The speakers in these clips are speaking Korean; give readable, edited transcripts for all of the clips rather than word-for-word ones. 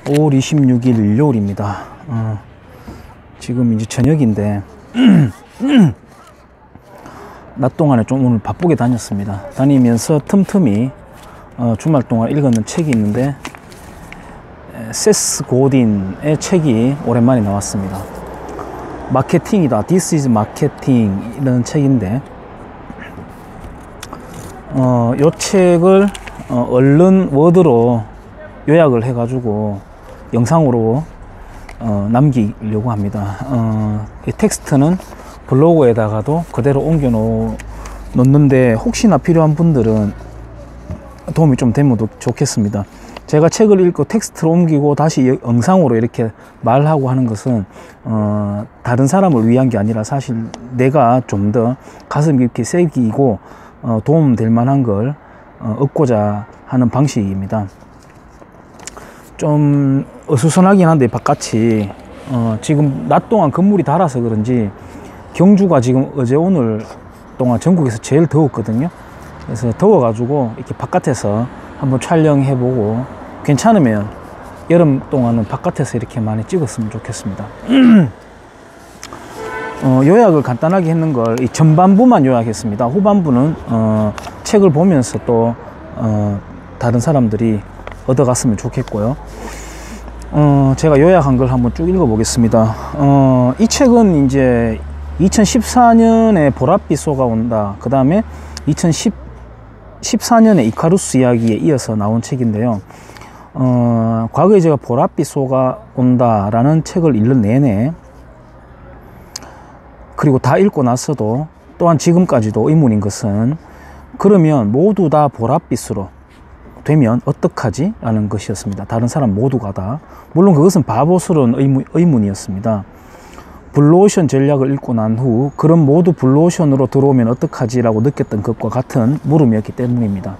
5월 26일 일요일입니다. 지금 이제 저녁인데 낮 동안에 좀 오늘 바쁘게 다녔습니다. 다니면서 틈틈이 주말 동안 읽었는 책이 있는데 세스 고딘의 책이 오랜만에 나왔습니다. 마케팅이다, This is Marketing 이런 책인데 요 책을 얼른 워드로 요약을 해 가지고 영상으로 남기려고 합니다. 이 텍스트는 블로그에다가도 그대로 옮겨 놓는데 혹시나 필요한 분들은 도움이 좀 되면 좋겠습니다. 제가 책을 읽고 텍스트로 옮기고 다시 영상으로 이렇게 말하고 하는 것은 다른 사람을 위한 게 아니라 사실 내가 좀 더 가슴 깊이 새기고 도움될 만한 걸 얻고자 하는 방식입니다. 좀 어수선하긴 한데 바깥이 지금 낮 동안 건물이 닳아서 그런지 경주가 지금 어제 오늘 동안 전국에서 제일 더웠거든요. 그래서 더워가지고 이렇게 바깥에서 한번 촬영해보고 괜찮으면 여름 동안은 바깥에서 이렇게 많이 찍었으면 좋겠습니다. 요약을 간단하게 했는 걸 이 전반부만 요약했습니다. 후반부는 책을 보면서 또 다른 사람들이 얻어갔으면 좋겠고요. 제가 요약한 걸 한번 쭉 읽어보겠습니다. 이 책은 이제 2014년에 보랏빛 쏘아온다, 그 다음에 2014년에 이카루스 이야기에 이어서 나온 책인데요. 과거에 제가 보랏빛 쏘아온다 라는 책을 읽는 내내, 그리고 다 읽고 나서도 또한 지금까지도 의문인 것은, 그러면 모두 다 보랏빛으로 되면 어떡하지? 라는 것이었습니다. 다른 사람 모두가 다. 물론 그것은 바보스러운 의문이었습니다. 블루오션 전략을 읽고 난 후 그럼 모두 블루오션으로 들어오면 어떡하지? 라고 느꼈던 것과 같은 물음이었기 때문입니다.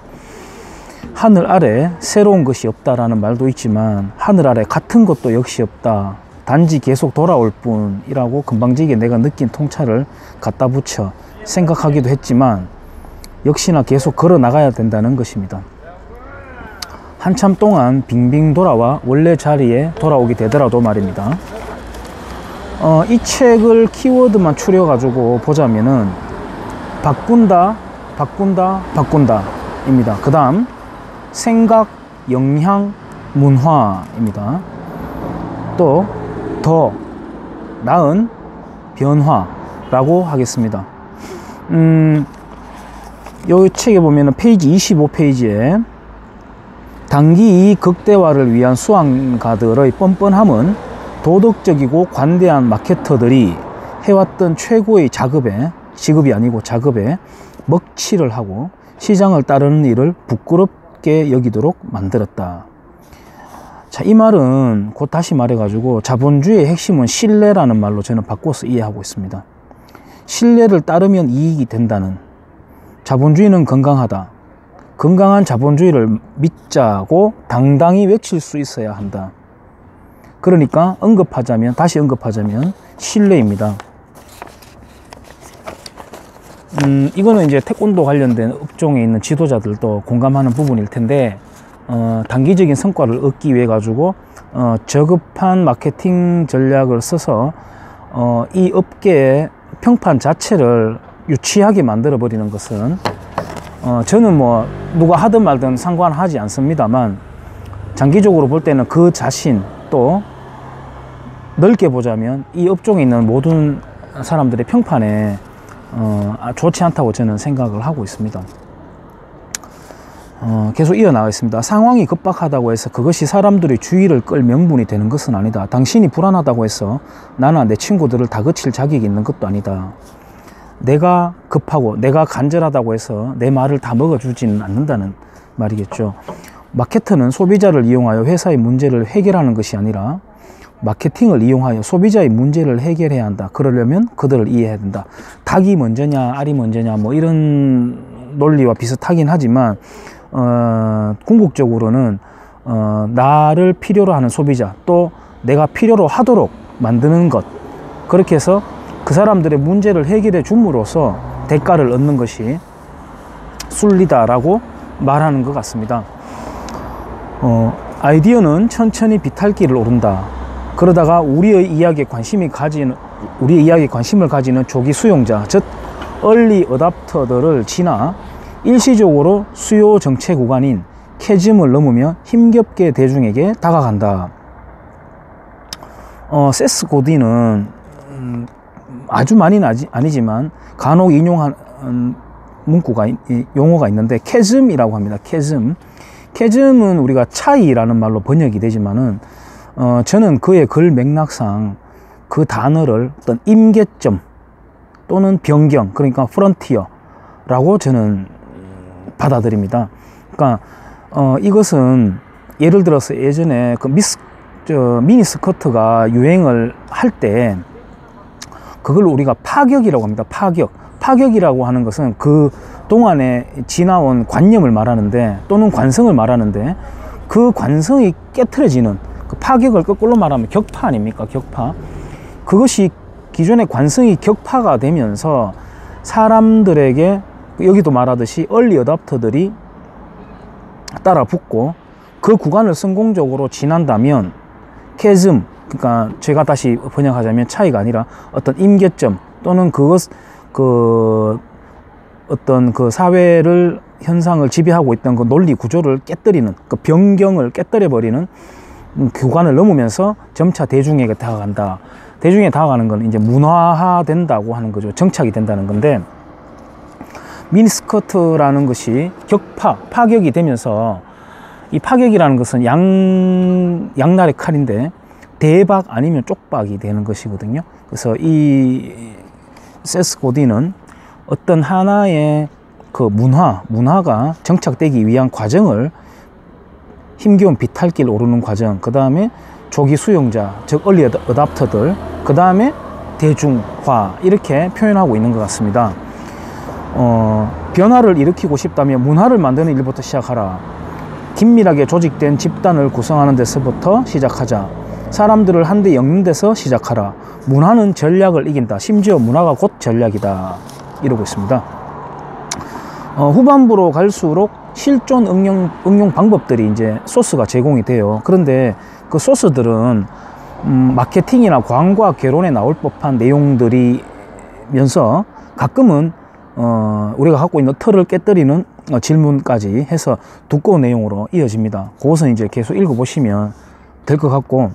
하늘 아래 새로운 것이 없다라는 말도 있지만 하늘 아래 같은 것도 역시 없다. 단지 계속 돌아올 뿐이라고 금방지게 내가 느낀 통찰을 갖다 붙여 생각하기도 했지만 역시나 계속 걸어 나가야 된다는 것입니다. 한참 동안 빙빙 돌아와 원래 자리에 돌아오게 되더라도 말입니다. 이 책을 키워드만 추려 가지고 보자면은 바꾼다, 바꾼다, 바꾼다 입니다. 그 다음 생각, 영향, 문화입니다. 또 더 나은 변화라고 하겠습니다. 이 책에 보면은 페이지 25페이지에 단기 이익 극대화를 위한 수완가들의 뻔뻔함은 도덕적이고 관대한 마케터들이 해왔던 최고의 직업이 아니고 작업에 먹칠을 하고 시장을 따르는 일을 부끄럽게 여기도록 만들었다. 자, 이 말은 곧 다시 말해가지고 자본주의의 핵심은 신뢰라는 말로 저는 바꿔서 이해하고 있습니다. 신뢰를 따르면 이익이 된다는, 자본주의는 건강하다, 건강한 자본주의를 믿자고 당당히 외칠 수 있어야 한다. 그러니까 다시 언급하자면 신뢰입니다. 이거는 이제 태권도 관련된 업종에 있는 지도자들도 공감하는 부분일 텐데, 단기적인 성과를 얻기 위해 가지고 저급한 마케팅 전략을 써서 이 업계의 평판 자체를 유치하게 만들어 버리는 것은 저는 뭐 누가 하든 말든 상관하지 않습니다만, 장기적으로 볼 때는 그 자신, 또 넓게 보자면 이 업종에 있는 모든 사람들의 평판에 좋지 않다고 저는 생각을 하고 있습니다. 계속 이어나가겠습니다. 상황이 급박하다고 해서 그것이 사람들의 주의를 끌 명분이 되는 것은 아니다. 당신이 불안하다고 해서 나나 내 친구들을 다그칠 자격이 있는 것도 아니다. 내가 급하고 내가 간절하다고 해서 내 말을 다 먹어주지는 않는다는 말이겠죠. 마케터는 소비자를 이용하여 회사의 문제를 해결하는 것이 아니라 마케팅을 이용하여 소비자의 문제를 해결해야 한다. 그러려면 그들을 이해해야 된다. 닭이 먼저냐 알이 먼저냐 뭐 이런 논리와 비슷하긴 하지만 궁극적으로는 나를 필요로 하는 소비자, 또 내가 필요로 하도록 만드는 것, 그렇게 해서 그 사람들의 문제를 해결해 줌으로써 대가를 얻는 것이 순리다라고 말하는 것 같습니다. 아이디어는 천천히 비탈길을 오른다. 그러다가 우리의 이야기에 관심을 가지는 조기 수용자, 즉 얼리 어답터들을 지나 일시적으로 수요 정체 구간인 캐즘을 넘으며 힘겹게 대중에게 다가간다. 세스 고딘은 아주 많이는 아니지만 간혹 인용한 용어가 있는데 캐즘이라고 합니다. 캐즘은 우리가 차이라는 말로 번역이 되지만은 저는 그의 글 맥락상 그 단어를 어떤 임계점 또는 변경, 그러니까 프론티어라고 저는 받아들입니다. 그러니까 이것은 예를 들어서 예전에 그 미니스커트가 유행을 할 때 그걸 우리가 파격이라고 합니다. 파격이라고 하는 것은 그 동안에 지나온 관념을 말하는데, 또는 관성을 말하는데, 그 관성이 깨트려지는, 그 파격을 거꾸로 말하면 격파 아닙니까? 격파. 그것이 기존의 관성이 격파가 되면서 사람들에게, 여기도 말하듯이 얼리 어답터들이 따라 붙고 그 구간을 성공적으로 지난다면 캐즘, 그러니까 제가 다시 번역하자면 차이가 아니라 어떤 임계점 또는 어떤 그 사회를 현상을 지배하고 있던 그 논리 구조를 깨뜨리는, 그 변경을 깨뜨려 버리는 구간을 넘으면서 점차 대중에게 다가간다. 대중에 다가가는 건 이제 문화화된다고 하는 거죠. 정착이 된다는 건데, 미니스커트라는 것이 파격이 되면서, 이 파격이라는 것은 양날의 칼인데 대박 아니면 쪽박이 되는 것이거든요. 그래서 이 세스 고딘은 어떤 하나의 그 문화가 정착되기 위한 과정을, 힘겨운 비탈길 오르는 과정, 그 다음에 조기 수용자, 즉 얼리 어답터들, 그 다음에 대중화, 이렇게 표현하고 있는 것 같습니다. 변화를 일으키고 싶다면 문화를 만드는 일부터 시작하라. 긴밀하게 조직된 집단을 구성하는 데서부터 시작하자. 사람들을 한데 엮는 데서 시작하라. 문화는 전략을 이긴다. 심지어 문화가 곧 전략이다. 이러고 있습니다. 후반부로 갈수록 실존 응용 방법들이 이제 소스가 제공이 돼요. 그런데 그 소스들은 마케팅이나 광고와 개론에 나올 법한 내용들이면서 가끔은 우리가 갖고 있는 틀을 깨뜨리는 질문까지 해서 두꺼운 내용으로 이어집니다. 그것은 이제 계속 읽어보시면 될 것 같고,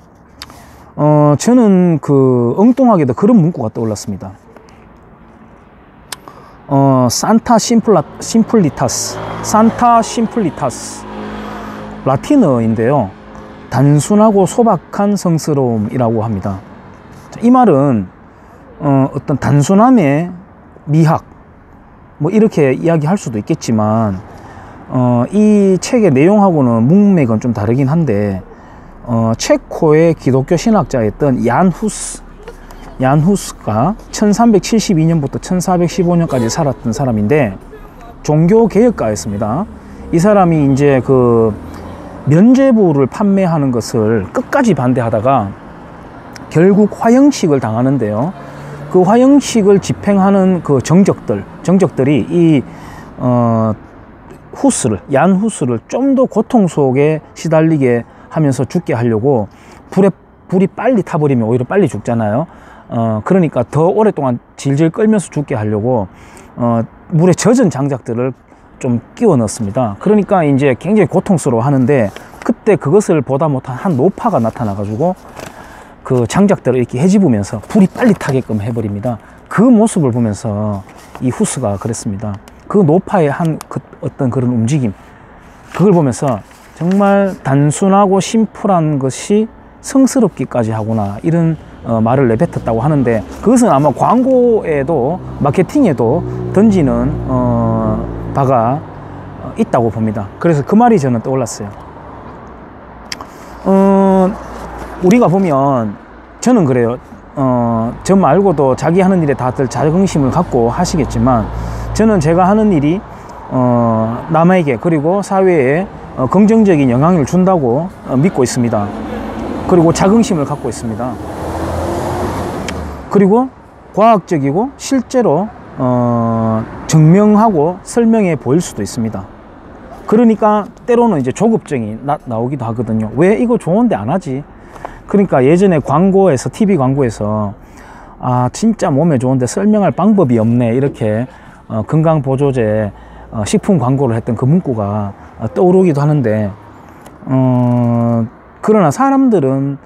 저는 그 엉뚱하게도 그런 문구가 떠올랐습니다. 산타 심플리타스, 라틴어인데요. 단순하고 소박한 성스러움이라고 합니다. 이 말은 어떤 단순함의 미학, 뭐 이렇게 이야기할 수도 있겠지만, 이 책의 내용하고는 문맥은 좀 다르긴 한데, 체코의 기독교 신학자였던 얀 후스가 1372년부터 1415년까지 살았던 사람인데, 종교 개혁가였습니다. 이 사람이 이제 그 면죄부를 판매하는 것을 끝까지 반대하다가 결국 화형식을 당하는데요. 그 화형식을 집행하는 그 정적들이 이 얀 후스를 좀 더 고통 속에 시달리게 하면서 죽게 하려고, 불이 빨리 타버리면 오히려 빨리 죽잖아요. 그러니까 더 오랫동안 질질 끌면서 죽게 하려고 물에 젖은 장작들을 좀 끼워 넣습니다. 그러니까 이제 굉장히 고통스러워 하는데, 그때 그것을 보다 못한 한 노파가 나타나 가지고 그 장작들을 이렇게 헤집으면서 불이 빨리 타게끔 해버립니다. 그 모습을 보면서 이 후스가 그랬습니다. 그 노파의 어떤 그런 움직임, 그걸 보면서 정말 단순하고 심플한 것이 성스럽기까지 하구나, 이런 말을 내뱉었다고 하는데, 그것은 아마 광고에도 마케팅에도 던지는 바가 있다고 봅니다. 그래서 그 말이 저는 떠올랐어요. 우리가 보면, 저는 그래요. 저 말고도 자기 하는 일에 다들 자긍심을 갖고 하시겠지만, 저는 제가 하는 일이 남에게, 그리고 사회에 긍정적인 영향을 준다고 믿고 있습니다. 그리고 자긍심을 갖고 있습니다. 그리고 과학적이고 실제로 증명하고 설명해 보일 수도 있습니다. 그러니까 때로는 이제 조급증이 나오기도 하거든요. 왜 이거 좋은데 안 하지? 그러니까 예전에 광고에서, TV 광고에서 아 진짜 몸에 좋은데 설명할 방법이 없네, 이렇게 건강보조제 식품 광고를 했던 그 문구가 떠오르기도 하는데, 그러나 사람들은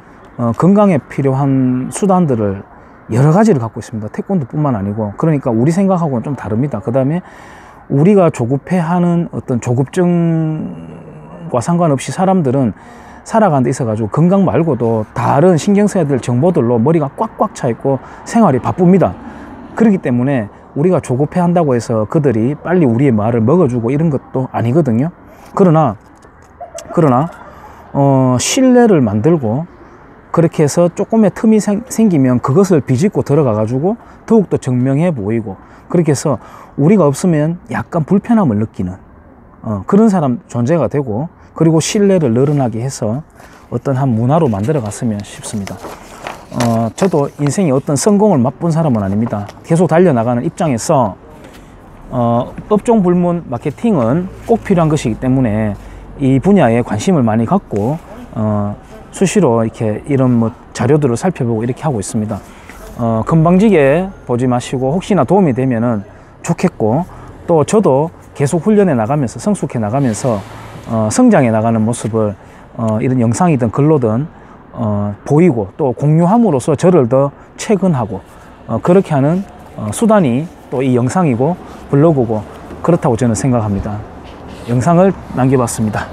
건강에 필요한 수단들을 여러 가지를 갖고 있습니다. 태권도 뿐만 아니고. 그러니까 우리 생각하고는 좀 다릅니다. 그 다음에 우리가 조급해하는 어떤 조급증과 상관없이 사람들은 살아가는 데 있어가지고 건강 말고도 다른 신경 써야 될 정보들로 머리가 꽉꽉 차 있고 생활이 바쁩니다. 그렇기 때문에 우리가 조급해 한다고 해서 그들이 빨리 우리의 말을 먹어주고 이런 것도 아니거든요. 그러나 신뢰를 만들고 그렇게 해서 조금의 틈이 생기면 그것을 비집고 들어가 가지고 더욱더 증명해 보이고, 그렇게 해서 우리가 없으면 약간 불편함을 느끼는 그런 사람 존재가 되고, 그리고 신뢰를 늘어나게 해서 어떤 한 문화로 만들어 갔으면 싶습니다. 저도 인생에 어떤 성공을 맛본 사람은 아닙니다. 계속 달려나가는 입장에서 업종 불문 마케팅은 꼭 필요한 것이기 때문에 이 분야에 관심을 많이 갖고 수시로 이렇게 이런 뭐 자료들을 살펴보고 이렇게 하고 있습니다. 금방지게 보지 마시고 혹시나 도움이 되면은 좋겠고, 또 저도 계속 훈련해 나가면서 성숙해 나가면서 성장해 나가는 모습을 이런 영상이든 글로든 보이고 또 공유함으로써 저를 더 체근하고 그렇게 하는 수단이 또 이 영상이고 블로그고 그렇다고 저는 생각합니다. 영상을 남겨봤습니다.